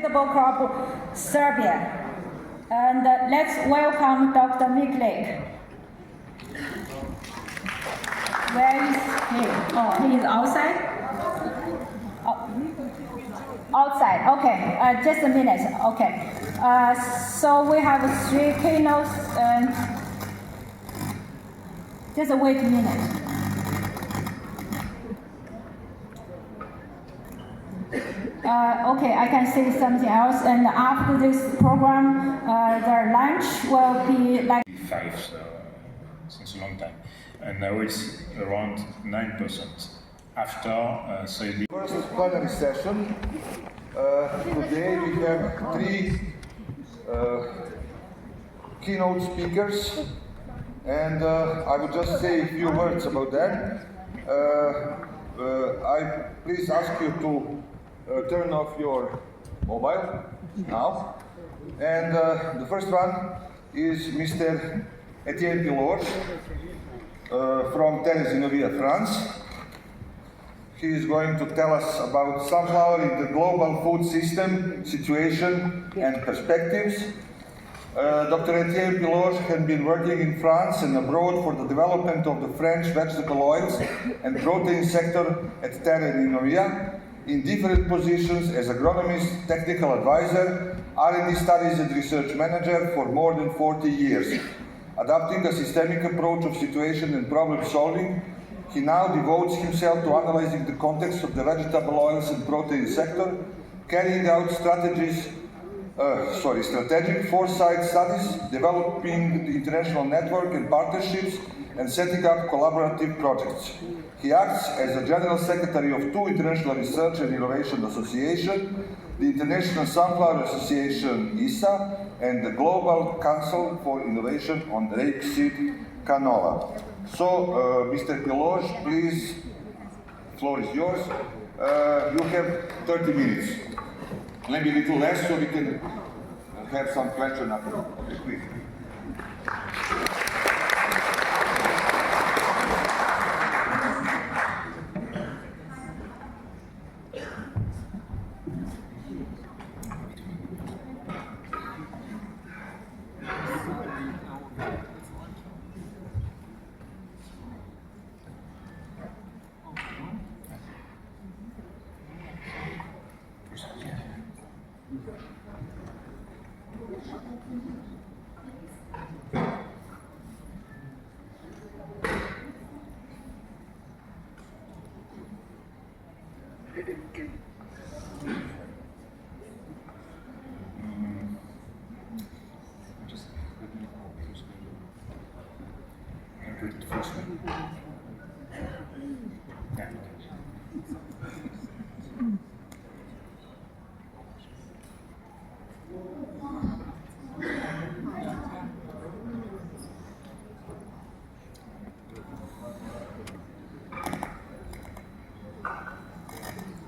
Crop, Serbia. And let's welcome Dr. Miklik. Where is he? Oh, he is outside? Oh. Outside, okay. Just a minute, okay. So we have 3 keynotes. Just wait a minute. Okay, I can say something else. And after this program, the lunch will be like 5 since a long time, and now it's around 9%. After First plenary session. Today we have 3 keynote speakers, and I would just say a few words about that. I please ask you to turn off your mobile now. And the first one is Mr. Etienne PILORGE from France. He is going to tell us about sunflower in the global food system, situation and perspectives. Dr. Etienne PILORGE has been working in France and abroad for the development of the French vegetable oils and protein sector at Terre in Noria, in different positions as agronomist, technical advisor, R&D studies and research manager for more than 40 years. Adopting a systemic approach of situation and problem solving, he now devotes himself to analyzing the context of the vegetable oils and protein sector, carrying out strategic foresight studies, developing the international network and partnerships, and setting up collaborative projects. He acts as a General Secretary of 2 international research and innovation associations, the International Sunflower Association ISA, and the Global Council for Innovation on Rapeseed Canola. So, Mr. PILORGE, please, the floor is yours. You have 30 minutes. Maybe a little less so we can have some question after. Okay, please.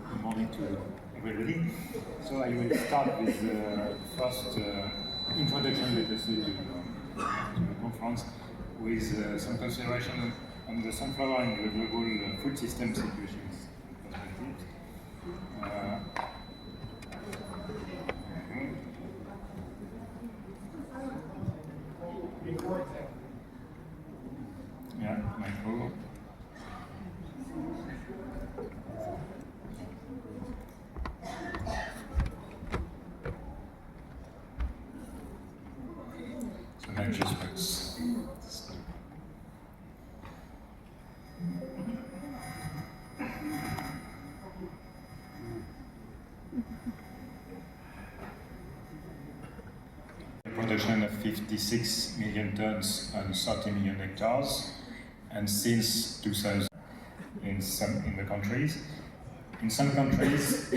Good morning to everybody. So I will start with the first introduction, let us say, to the conference, with some consideration on the sunflower and the global food system situations. Yeah, micro. So that just works. Production of 56 million tons on 30 million hectares, and since 2000 in the countries. In some countries,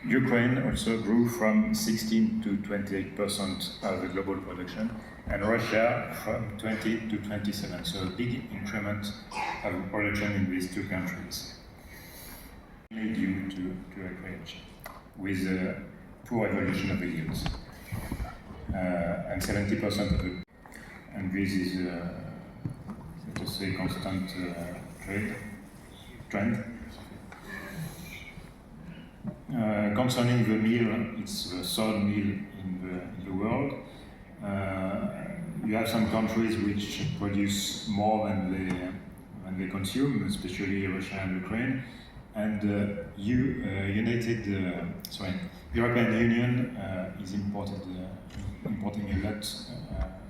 Ukraine also grew from 16 to 28% of the global production, and Russia from 20 to 27. So a big increment of production in these 2 countries, mainly due to acreage, with a poor evolution of the yields. And 70% of the, and this is, let us say, constant trend. Concerning the meal, it's the third meal in the world. You have some countries which produce more than they consume, especially Russia and Ukraine. And European Union is importing a lot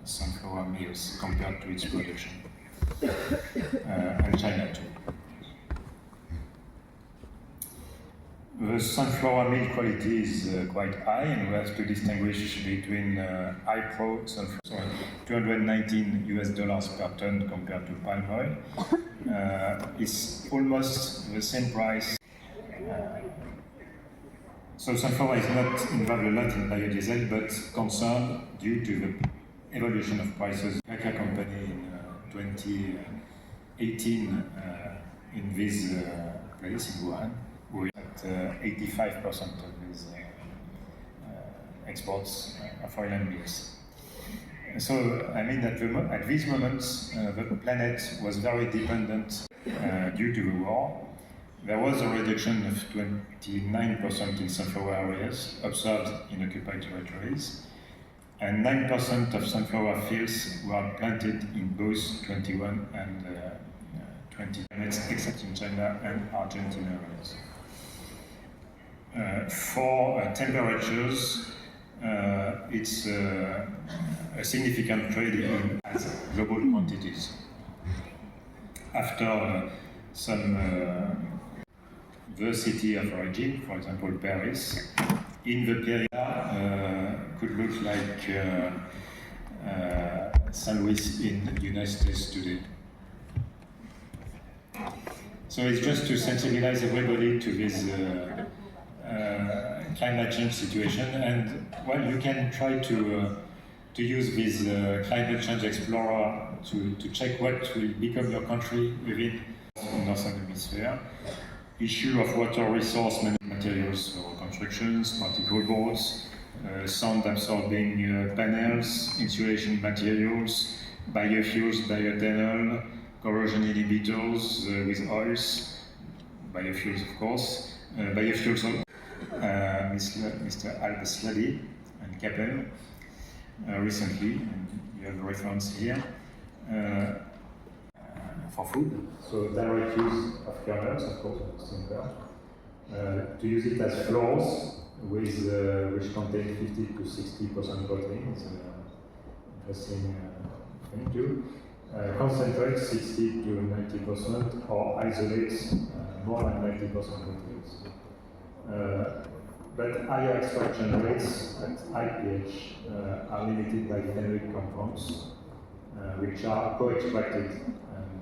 sunflower meals compared to its production, and China too. The sunflower meal quality is quite high, and we have to distinguish between high pro sunflower, $219 per ton compared to palm oil. It's almost the same price. So sunflower is not involved a lot in biodiesel, but concerned due to the evolution of prices. Kaka company in 2018 in this place in Wuhan, we at 85% of these exports of oil and meals. So I mean that at this moment the planet was very dependent due to the war. There was a reduction of 29% in sunflower areas observed in occupied territories, and 9% of sunflower fields were planted in both 21 and 20 except in China and Argentina areas. For temperatures, it's a significant trade in global quantities. After some the city of origin, for example Paris, in the period could look like St. Louis in the United States today. So it's just to sensibilize everybody to this climate change situation, and well, you can try to use this climate change explorer to check what will become your country within the Northern Hemisphere. Issue of water resource materials for constructions, particle boards, sound absorbing panels, insulation materials, biofuels, bioethanol, corrosion inhibitors with oils, biofuels of course, biofuels of Mr. Al-Basladi and Capel recently, and you have a reference here, for food. So direct use of kernels, of course, to use it as flours with which contain 50 to 60% protein. It's an interesting thing too. Concentrate 60 to 90%, or isolates more than 90% proteins. But higher extraction rates at high pH are limited by phenolic compounds, which are co-extracted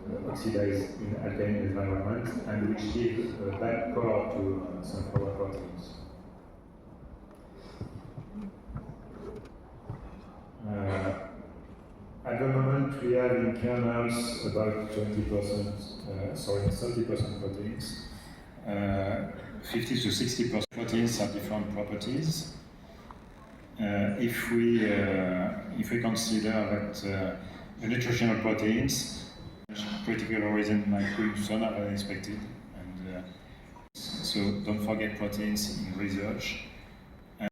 and oxidized in alkaline environment, and which give a bad color to sunflower proteins. At the moment, we have in kernels about 30% proteins. 50 to 60% proteins have different properties. If we consider that the nutritional proteins, critical reason might be sooner than expected, and so don't forget proteins in research.